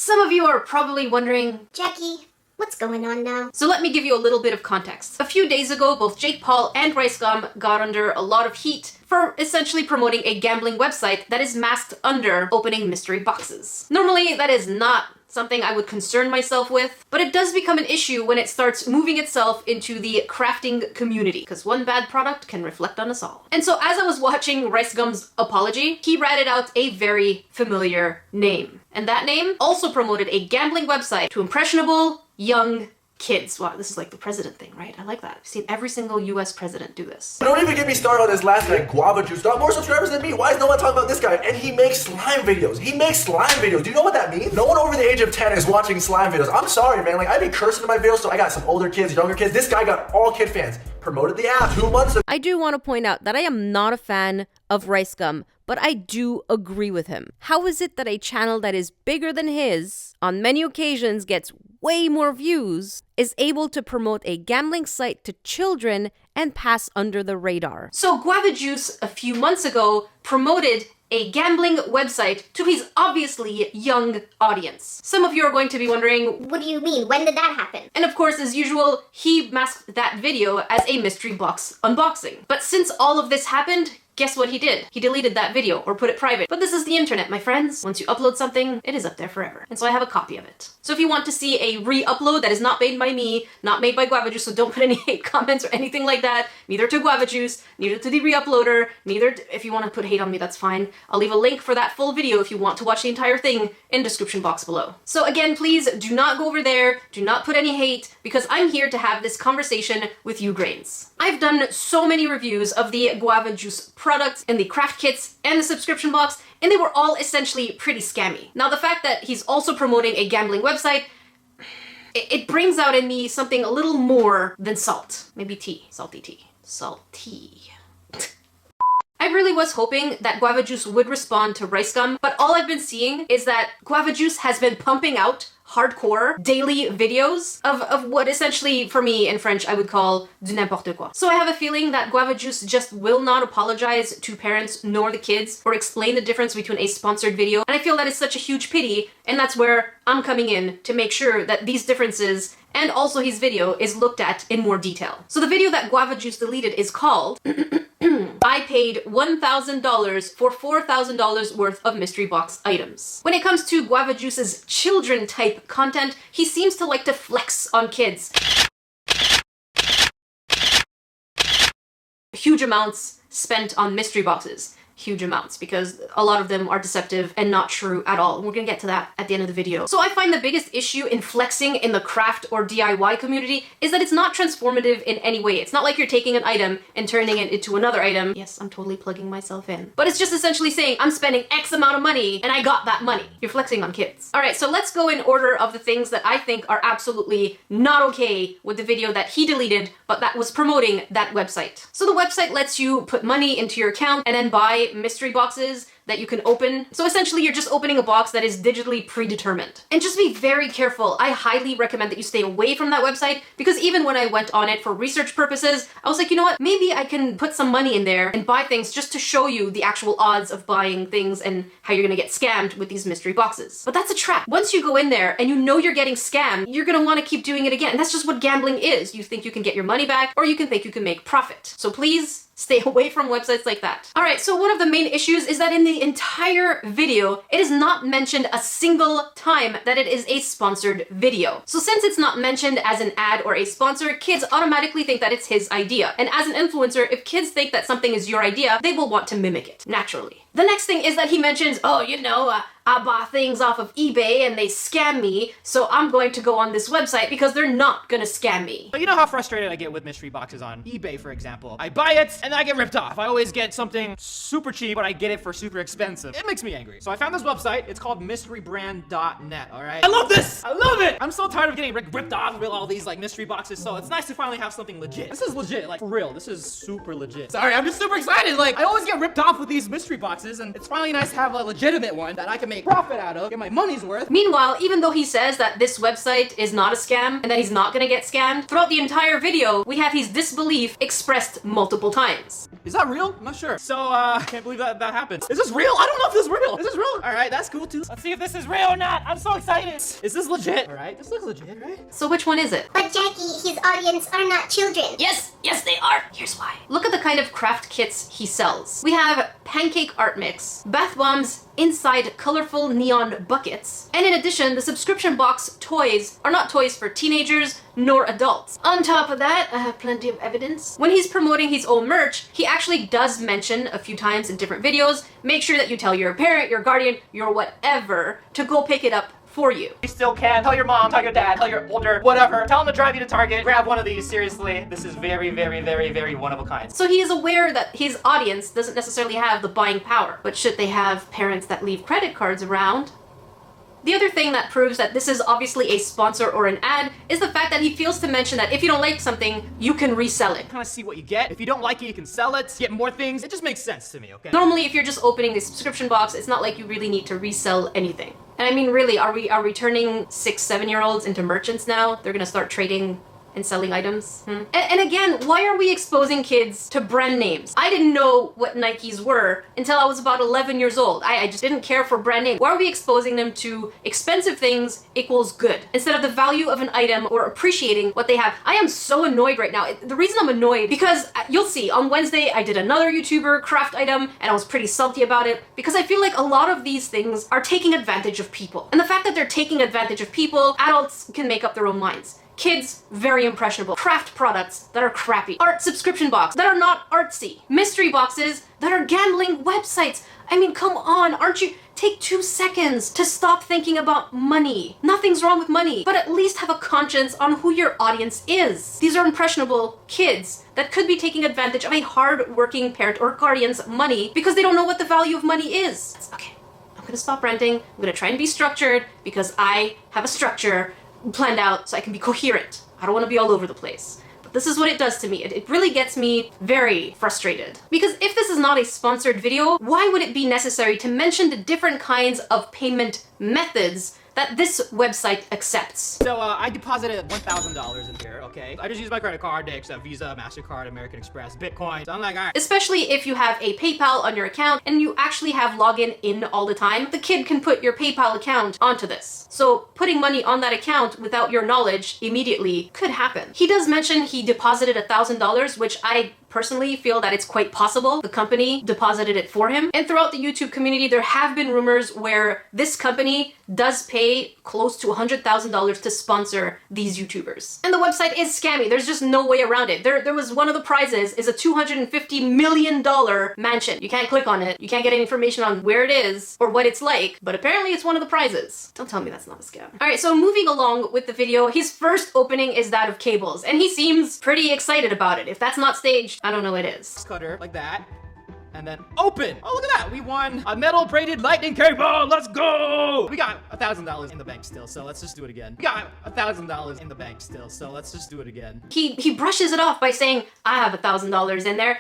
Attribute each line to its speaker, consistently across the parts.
Speaker 1: Some of you are probably wondering,
Speaker 2: Jackie, what's going on now?
Speaker 1: So let me give you a little bit of context. A few days ago, both Jake Paul and RICEGum got under a lot of heat for essentially promoting a gambling website that is masked under opening mystery boxes. Normally, that is not something I would concern myself with, but it does become an issue when it starts moving itself into the crafting community, because one bad product can reflect on us all. And so as I was watching RICEGum's apology, he ratted out a very familiar name. And that name also promoted a gambling website to impressionable, young kids. Wow, this is like the president thing, right? I like that. I've seen every single US president do this.
Speaker 3: Don't even get me started on this last guy, Guava Juice. Got more subscribers than me. Why is no one talking about this guy? And he makes slime videos. He makes slime videos. Do you know what that means? No one over the age of 10 is watching slime videos. I'm sorry, man. Like, I'd be cursing in my videos, so I got some older kids, younger kids. This guy got all kid fans. Promoted the app 2 months ago.
Speaker 4: I do want to point out that I am not a fan of RICEGum, but I do agree with him. How is it that a channel that is bigger than his, on many occasions gets way more views, is able to promote a gambling site to children and pass under the radar?
Speaker 1: So Guava Juice a few months ago promoted a gambling website to his obviously young audience. Some of you are going to be wondering,
Speaker 2: What do you mean? When did that happen?
Speaker 1: and of course, as usual, he masked that video as a mystery box unboxing. But since all of this happened, guess what he did? He deleted that video or put it private. But this is the internet, my friends. Once you upload something, it is up there forever. And so I have a copy of it. So if you want to see a re-upload that is not made by me, not made by Guava Juice, so don't put any hate comments or anything like that, neither to Guava Juice, neither to the re-uploader, if you want to put hate on me, that's fine. I'll leave a link for that full video if you want to watch the entire thing in the description box below. So again, please do not go over there, do not put any hate, because I'm here to have this conversation with you grains. I've done so many reviews of the Guava Juice products and the craft kits and the subscription box, and they were all essentially pretty scammy. Now, the fact that he's also promoting a gambling website, it brings out in me something a little more than salt. Maybe tea. Salty tea. Salty. I really was hoping that Guava Juice would respond to RICEGum, but all I've been seeing is that Guava Juice has been pumping out hardcore daily videos of what essentially, for me in French, I would call du n'importe quoi. So I have a feeling that Guava Juice just will not apologize to parents nor the kids or explain the difference between a sponsored video. And I feel that is such a huge pity, and that's where I'm coming in to make sure that these differences and also his video is looked at in more detail. So the video that Guava Juice deleted is called I paid $1,000 for $4,000 worth of mystery box items. When it comes to Guava Juice's children type content, he seems to like to flex on kids. Huge amounts spent on mystery boxes. Huge amounts, because a lot of them are deceptive and not true at all. And we're gonna get to that at the end of the video. So I find the biggest issue in flexing in the craft or DIY community is that it's not transformative in any way. It's not like you're taking an item and turning it into another item. Yes, I'm totally plugging myself in. But it's just essentially saying, I'm spending X amount of money and I got that money. You're flexing on kids. All right, so let's go in order of the things that I think are absolutely not okay with the video that he deleted, but that was promoting that website. So the website lets you put money into your account and then buy mystery boxes that you can open. So essentially you're just opening a box that is digitally predetermined. And just be very careful. I highly recommend that you stay away from that website, because even when I went on it for research purposes, I was like, you know what, maybe I can put some money in there and buy things just to show you the actual odds of buying things and how you're gonna get scammed with these mystery boxes. But that's a trap. Once you go in there and you know you're getting scammed, you're gonna wanna keep doing it again. And that's just what gambling is. You think you can get your money back, or you can think you can make profit. So please, stay away from websites like that. All right, so one of the main issues is that in the entire video, it is not mentioned a single time that it is a sponsored video. So since it's not mentioned as an ad or a sponsor, kids automatically think that it's his idea. And as an influencer, if kids think that something is your idea, they will want to mimic it, naturally. The next thing is that he mentions, oh, you know, I buy things off of eBay and they scam me, so I'm going to go on this website because they're not gonna scam me.
Speaker 5: But you know how frustrated I get with mystery boxes on eBay, for example. I buy it and I get ripped off. I always get something super cheap, but I get it for super expensive. It makes me angry. So I found this website. It's called mysterybrand.net, all right? I love this! I love it! I'm so tired of getting ripped off with all these like mystery boxes, so it's nice to finally have something legit. This is legit, like for real. This is super legit. Sorry, I'm just super excited. Like, I always get ripped off with these mystery boxes, and it's finally nice to have a legitimate one that I can make profit out of, get my money's worth.
Speaker 1: Meanwhile, even though he says that this website is not a scam and that he's not gonna get scammed, throughout the entire video, we have his disbelief expressed multiple times.
Speaker 5: Is that real? I'm not sure. So, I can't believe that happened. Is this real? I don't know if this is real. Is this real? All right, that's cool too. Let's see if this is real or not. I'm so excited. Is this legit? All right, this looks legit, right?
Speaker 1: So which one is it?
Speaker 2: But Jackie, his audience are not children.
Speaker 1: Yes, they are. Here's why. Look at the kind of craft kits he sells. We have pancake art mix, bath bombs inside colorful neon buckets, and in addition, the subscription box toys are not toys for teenagers nor adults. On top of that, I have plenty of evidence. When he's promoting his own merch, he actually does mention a few times in different videos, make sure that you tell your parent, your guardian, your whatever to go pick it up for you.
Speaker 5: You still can. Tell your mom, tell your dad, tell your older, whatever. Tell them to drive you to Target. Grab one of these, seriously. This is very, very, very, very one of a kind.
Speaker 1: So he is aware that his audience doesn't necessarily have the buying power, but should they have parents that leave credit cards around? The other thing that proves that this is obviously a sponsor or an ad is the fact that he fails to mention that if you don't like something, you can resell it.
Speaker 5: Kind of see what you get. If you don't like it, you can sell it, get more things. It just makes sense to me, okay?
Speaker 1: Normally, if you're just opening the subscription box, it's not like you really need to resell anything. And I mean, really, are we turning 6-7-year-olds into merchants now? They're gonna start trading and selling items. And again, why are we exposing kids to brand names? I didn't know what Nikes were until I was about 11 years old. I just didn't care for brand names. Why are we exposing them to expensive things equals good instead of the value of an item or appreciating what they have? I am so annoyed right now. The reason I'm annoyed, because you'll see, on Wednesday I did another YouTuber craft item and I was pretty salty about it because I feel like a lot of these things are taking advantage of people. And the fact that they're taking advantage of people, adults can make up their own minds. Kids, very impressionable. Craft products that are crappy. Art subscription box that are not artsy. Mystery boxes that are gambling websites. I mean, come on, aren't you? Take 2 seconds to stop thinking about money. Nothing's wrong with money, but at least have a conscience on who your audience is. These are impressionable kids that could be taking advantage of a hard-working parent or guardian's money because they don't know what the value of money is. Okay, I'm gonna stop ranting. I'm gonna try and be structured because I have a structure planned out so I can be coherent. I don't want to be all over the place. But this is what it does to me. It really gets me very frustrated. Because if this is not a sponsored video, why would it be necessary to mention the different kinds of payment methods that this website accepts?
Speaker 5: So I deposited $1,000 in here, okay? I just use my credit card, they accept Visa, MasterCard, American Express, Bitcoin. So I'm like, all right.
Speaker 1: Especially if you have a PayPal on your account and you actually have login in all the time, the kid can put your PayPal account onto this. So putting money on that account without your knowledge immediately could happen. He does mention he deposited $1,000, which I personally feel that it's quite possible the company deposited it for him. And throughout the YouTube community, there have been rumors where this company does pay close to $100,000 to sponsor these YouTubers. And the website is scammy. There's just no way around it. There was one of the prizes is a $250 million mansion. You can't click on it. You can't get any information on where it is or what it's like, but apparently it's one of the prizes. Don't tell me that's not a scam. All right, so moving along with the video, his first opening is that of cables, and he seems pretty excited about it. If that's not staged, I don't know what is.
Speaker 5: Cutter like that, and then open. Oh, look at that. We won a metal braided lightning cable. Let's go. We got $1,000 in the bank still, so let's just do it again. We got $1,000 in the bank still, so let's just do it again.
Speaker 1: He brushes it off by saying, I have $1,000 in there.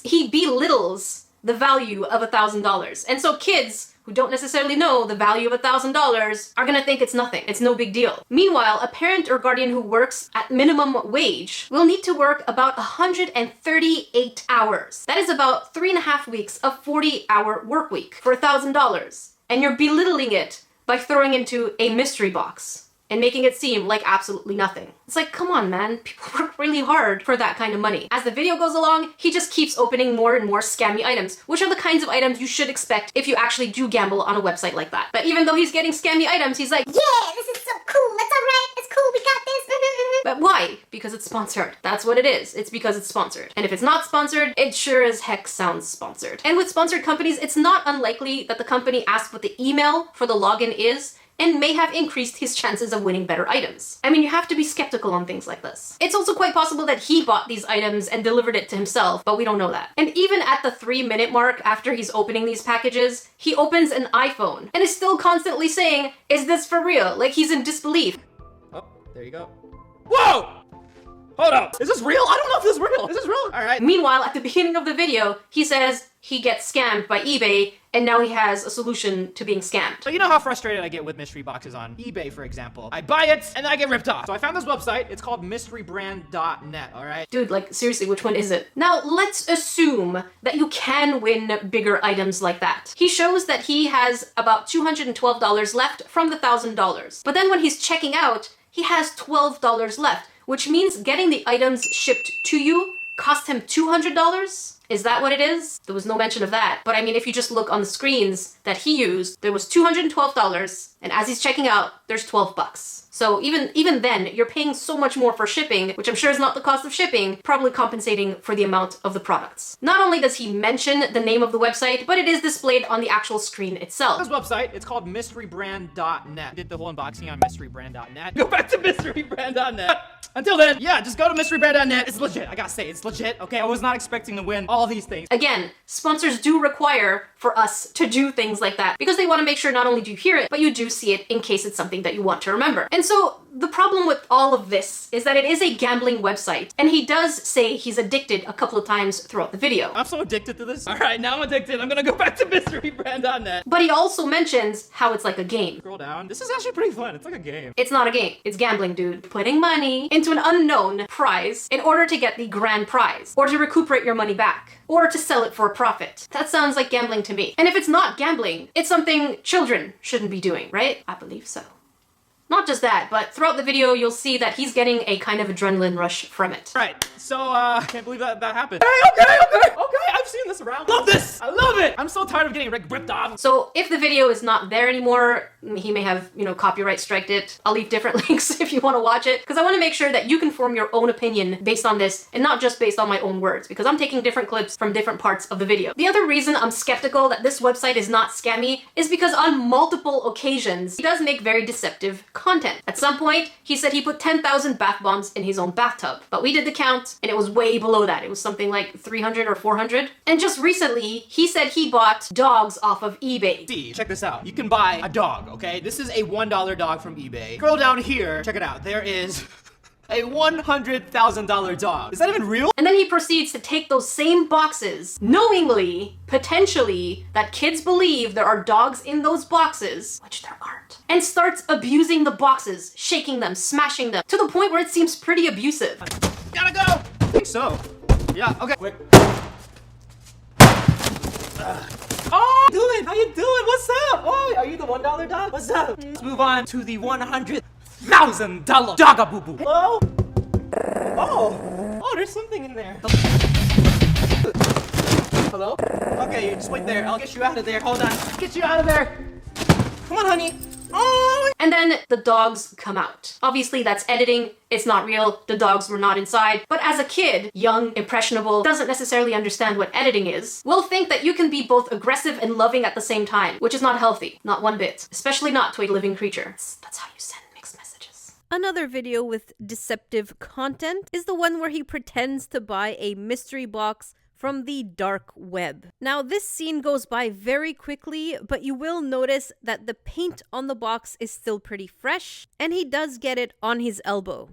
Speaker 1: He belittles the value of $1,000. And so kids who don't necessarily know the value of $1,000 are gonna think it's nothing. It's no big deal. Meanwhile, a parent or guardian who works at minimum wage will need to work about 138 hours. That is about 3.5 weeks of 40-hour work week for $1,000. And you're belittling it by throwing into a mystery box and making it seem like absolutely nothing. It's like, come on, man. People work really hard for that kind of money. As the video goes along, he just keeps opening more and more scammy items, which are the kinds of items you should expect if you actually do gamble on a website like that. But even though he's getting scammy items, he's like,
Speaker 2: Yeah, this is so cool. That's alright. It's cool. We got this.
Speaker 1: but why? Because it's sponsored. That's what it is. It's because it's sponsored. And if it's not sponsored, it sure as heck sounds sponsored. And with sponsored companies, it's not unlikely that the company asks what the email for the login is and may have increased his chances of winning better items. I mean, you have to be skeptical on things like this. It's also quite possible that he bought these items and delivered it to himself, but we don't know that. And even at the 3-minute mark after he's opening these packages, he opens an iPhone and is still constantly saying, is this for real? Like he's in disbelief.
Speaker 5: Oh, there you go. Whoa! Hold up. Is this real? I don't know if this is real. Is this real? All right.
Speaker 1: Meanwhile, at the beginning of the video, he says he gets scammed by eBay, and now he has a solution to being scammed.
Speaker 5: So you know how frustrated I get with mystery boxes on eBay, for example. I buy it, and then I get ripped off. So I found this website. It's called mysterybrand.net, all right?
Speaker 1: Dude, like, seriously, which one is it? Now, let's assume that you can win bigger items like that. He shows that he has about $212 left from the $1,000. But then when he's checking out, he has $12 left, which means getting the items shipped to you cost him $200? Is that what it is? There was no mention of that. But I mean, if you just look on the screens that he used, there was $212, and as he's checking out, there's 12 bucks. So even then, you're paying so much more for shipping, which I'm sure is not the cost of shipping, probably compensating for the amount of the products. Not only does he mention the name of the website, but it is displayed on the actual screen itself.
Speaker 5: This website, it's called mysterybrand.net. Did the whole unboxing on mysterybrand.net. Go back to mysterybrand.net. Until then, yeah, just go to mysterybrand.net. It's legit. I gotta say, it's legit, okay? I was not expecting to win all these things.
Speaker 1: Again, sponsors do require for us to do things like that because they want to make sure not only do you hear it, but you do see it in case it's something that you want to remember. And so the problem with all of this is that it is a gambling website, and he does say he's addicted a couple of times throughout the video.
Speaker 5: I'm so addicted to this. All right, now I'm addicted. I'm gonna go back to mysterybrand.net.
Speaker 1: But he also mentions how it's like a game.
Speaker 5: Scroll down. This is actually pretty fun. It's like a game.
Speaker 1: It's not a game. It's gambling, dude. Putting money into an unknown prize in order to get the grand prize, or to recuperate your money back, or to sell it for a profit. That sounds like gambling to me. And if it's not gambling, it's something children shouldn't be doing, right? I believe so. Not just that, but throughout the video, you'll see that he's getting a kind of adrenaline rush from it.
Speaker 5: Right, so, I can't believe that happened. Okay, I've seen this around. Love this! I love it! I'm so tired of getting ripped off.
Speaker 1: So if the video is not there anymore, he may have, copyright striked it. I'll leave different links if you want to watch it, because I want to make sure that you can form your own opinion based on this, and not just based on my own words, because I'm taking different clips from different parts of the video. The other reason I'm skeptical that this website is not scammy is because on multiple occasions, he does make very deceptive content. At some point, he said he put 10,000 bath bombs in his own bathtub, but we did the count and it was way below that. It was something like 300 or 400. And just recently, he said he bought dogs off of eBay.
Speaker 5: See, check this out. You can buy a dog, okay? This is a $1 dog from eBay. Scroll down here, check it out. There is a $100,000 dog. Is that even real?
Speaker 1: And then he proceeds to take those same boxes, knowingly, potentially, that kids believe there are dogs in those boxes, which there aren't, and starts abusing the boxes, shaking them, smashing them, to the point where it seems pretty abusive.
Speaker 5: Gotta go! I think so. Yeah, okay. Quick. Oh, doing? How you doing? What's up? Oh, are you the $1 dog? What's up? Let's move on to the $100,000 dog-a-boo-boo. Hello? Oh, there's something in there. Hello? Okay, you just wait there. I'll get you out of there. Hold on. Get you out of there. Come on, honey. Oh!
Speaker 1: And then the dogs come out. Obviously, that's editing. It's not real. The dogs were not inside. But as a kid, young, impressionable, doesn't necessarily understand what editing is, will think that you can be both aggressive and loving at the same time, which is not healthy. Not one bit. Especially not to a living creature. That's how you send mixed messages.
Speaker 4: Another video with deceptive content is the one where he pretends to buy a mystery box from the dark web. Now, this scene goes by very quickly, but you will notice that the paint on the box is still pretty fresh, and he does get it on his elbow.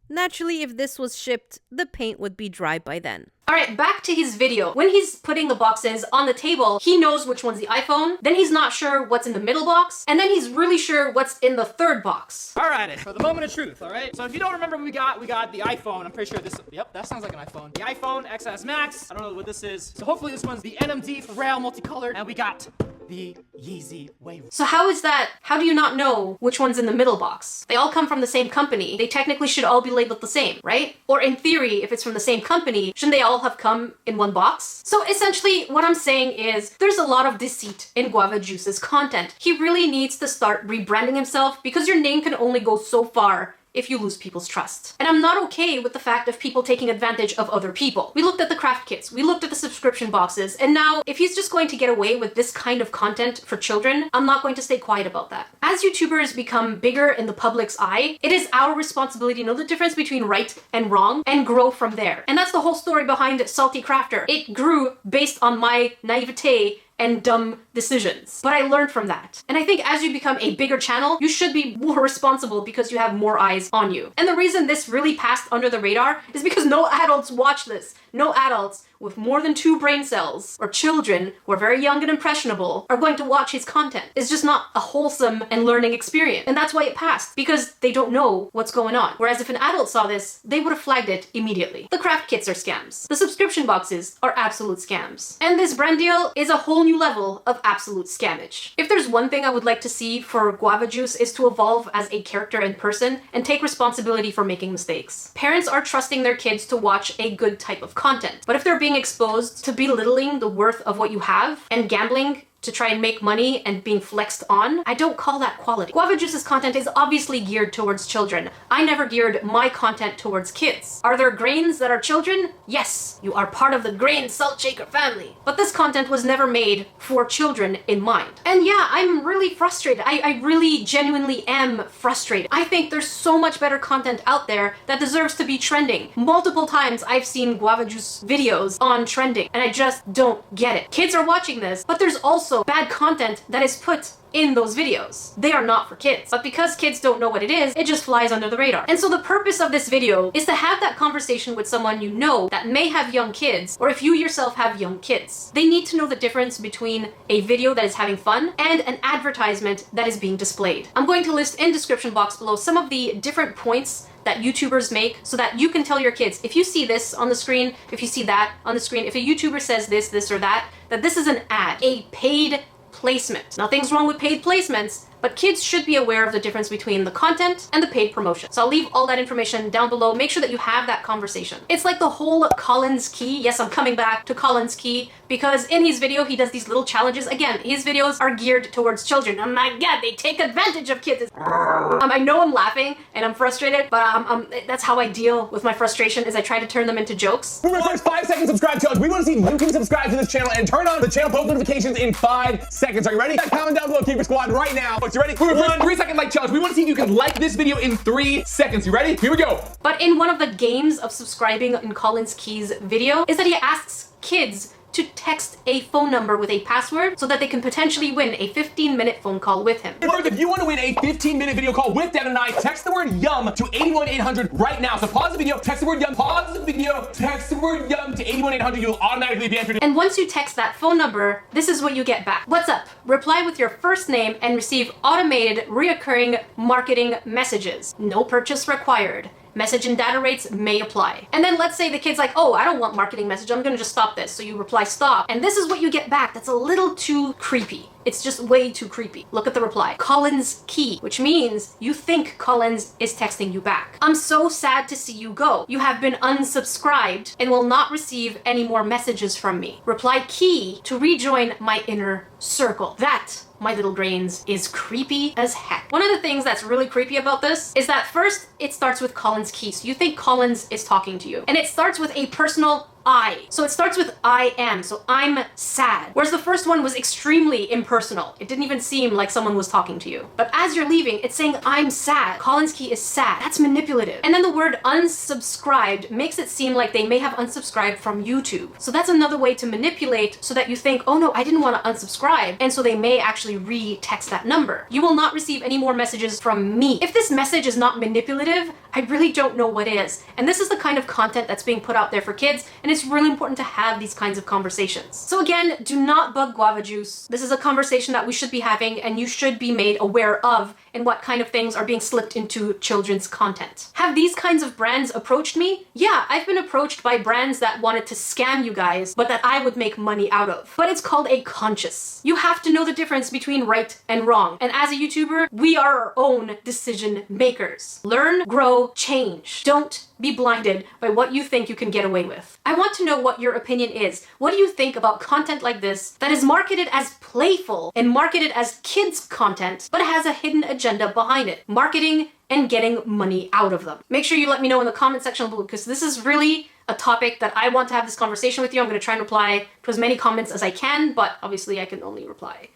Speaker 4: Naturally, if this was shipped, the paint would be dry by then.
Speaker 1: Alright, back to his video. When he's putting the boxes on the table, he knows which one's the iPhone, then he's not sure what's in the middle box, and then he's really sure what's in the third box.
Speaker 5: Alright, for the moment of truth, alright? So if you don't remember what we got the iPhone. I'm pretty sure this, yep, that sounds like an iPhone. The iPhone XS Max, I don't know what this is. So hopefully this one's the NMD for Rail multicolored, and we got the Yeezy Wave.
Speaker 1: So how is that? How do you not know which one's in the middle box? They all come from the same company. They technically should all be labeled the same, right? Or in theory, if it's from the same company, shouldn't they all have come in one box? So essentially, what I'm saying is there's a lot of deceit in Guava Juice's content. He really needs to start rebranding himself because your name can only go so far if you lose people's trust. And I'm not okay with the fact of people taking advantage of other people. We looked at the craft kits, we looked at the subscription boxes, and now if he's just going to get away with this kind of content for children, I'm not going to stay quiet about that. As YouTubers become bigger in the public's eye, it is our responsibility to know the difference between right and wrong and grow from there. And that's the whole story behind Salty Crafter. It grew based on my naivete and dumb decisions. But I learned from that. And I think as you become a bigger channel, you should be more responsible because you have more eyes on you. And the reason this really passed under the radar is because no adults watch this. No adults with more than 2 brain cells or children who are very young and impressionable are going to watch his content. It's just not a wholesome and learning experience. And that's why it passed, because they don't know what's going on. Whereas if an adult saw this, they would have flagged it immediately. The craft kits are scams. The subscription boxes are absolute scams. And this brand deal is a whole new level of absolute scammage. If there's one thing I would like to see for Guava Juice is to evolve as a character and person and take responsibility for making mistakes. Parents are trusting their kids to watch a good type of content. But if they're being exposed to belittling the worth of what you have and gambling to try and make money and being flexed on, I don't call that quality. Guava Juice's content is obviously geared towards children. I never geared my content towards kids. Are there grains that are children? Yes, you are part of the grain salt shaker family. But this content was never made for children in mind. And yeah, I'm really frustrated. I really genuinely am frustrated. I think there's so much better content out there that deserves to be trending. Multiple times I've seen Guava Juice videos on trending and I just don't get it. Kids are watching this, but there's also bad content that is put in those videos. They are not for kids. But because kids don't know what it is, it just flies under the radar. And so the purpose of this video is to have that conversation with someone you know that may have young kids, or if you yourself have young kids. They need to know the difference between a video that is having fun and an advertisement that is being displayed. I'm going to list in description box below some of the different points that YouTubers make so that you can tell your kids, if you see this on the screen, if you see that on the screen, if a YouTuber says this, this or that this is an ad, a paid placement. Nothing's wrong with paid placements, but kids should be aware of the difference between the content and the paid promotion. So I'll leave all that information down below. Make sure that you have that conversation. It's like the whole Colin's Key. Yes, I'm coming back to Colin's Key because in his video, he does these little challenges. Again, his videos are geared towards children. Oh my God, they take advantage of kids. I know I'm laughing and I'm frustrated, but that's how I deal with my frustration is I try to turn them into jokes.
Speaker 6: For the first 5-second subscribe challenge, we want to see if you can subscribe to this channel and turn on the channel post notifications in 5 seconds. Are you ready? Comment down below, Keeper Squad, right now. You ready? For the first 3-second like challenge, we want to see if you can like this video in 3 seconds. You ready? Here we go.
Speaker 1: But in one of the games of subscribing in Colin's Key's video is that he asks kids to text a phone number with a password so that they can potentially win a 15-minute phone call with him.
Speaker 6: If you want to win a 15-minute video call with Devin and I, text the word YUM to 81800 right now. So pause the video, text the word YUM, pause the video, text the word YUM to 81800. You'll automatically be entered.
Speaker 1: And once you text that phone number, this is what you get back. What's up? Reply with your first name and receive automated, reoccurring marketing messages. No purchase required. Message and data rates may apply. And then let's say the kid's like, oh, I don't want marketing message. I'm gonna just stop this. So you reply stop. And this is what you get back. That's a little too creepy. It's just way too creepy. Look at the reply. Colin's Key, which means you think Collins is texting you back. I'm so sad to see you go. You have been unsubscribed and will not receive any more messages from me. Reply Key to rejoin my inner circle. That, my little grains, is creepy as heck. One of the things that's really creepy about this is that first it starts with Colin's Key. So you think Collins is talking to you. And it starts with a personal I. So it starts with I am. So I'm sad. Whereas the first one was extremely impersonal. It didn't even seem like someone was talking to you. But as you're leaving, it's saying I'm sad. Colin's Key is sad. That's manipulative. And then the word unsubscribed makes it seem like they may have unsubscribed from YouTube. So that's another way to manipulate so that you think, oh no, I didn't want to unsubscribe. And so they may actually re-text that number. You will not receive any more messages from me. If this message is not manipulative, I really don't know what is. And this is the kind of content that's being put out there for kids, and it's really important to have these kinds of conversations. So again, do not bug Guava Juice. This is a conversation that we should be having and you should be made aware of and what kind of things are being slipped into children's content. Have these kinds of brands approached me? Yeah, I've been approached by brands that wanted to scam you guys, but that I would make money out of. But it's called a conscious. You have to know the difference between right and wrong. And as a YouTuber, we are our own decision makers. Learn, grow, change. Don't be blinded by what you think you can get away with. I want to know what your opinion is. What do you think about content like this that is marketed as playful and marketed as kids content, but has a hidden agenda behind it? Marketing and getting money out of them. Make sure you let me know in the comment section below because this is really a topic that I want to have this conversation with you. I'm going to try and reply to as many comments as I can, but obviously I can only reply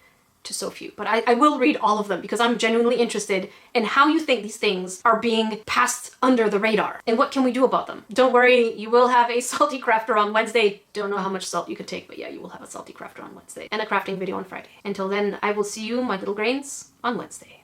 Speaker 1: to so few. But I will read all of them because I'm genuinely interested in how you think these things are being passed under the radar and what can we do about them. Don't worry, you will have a salty crafter on Wednesday. Don't know how much salt you could take, but yeah, you will have a salty crafter on Wednesday and a crafting video on Friday. Until then, I will see you, my little grains, on Wednesday.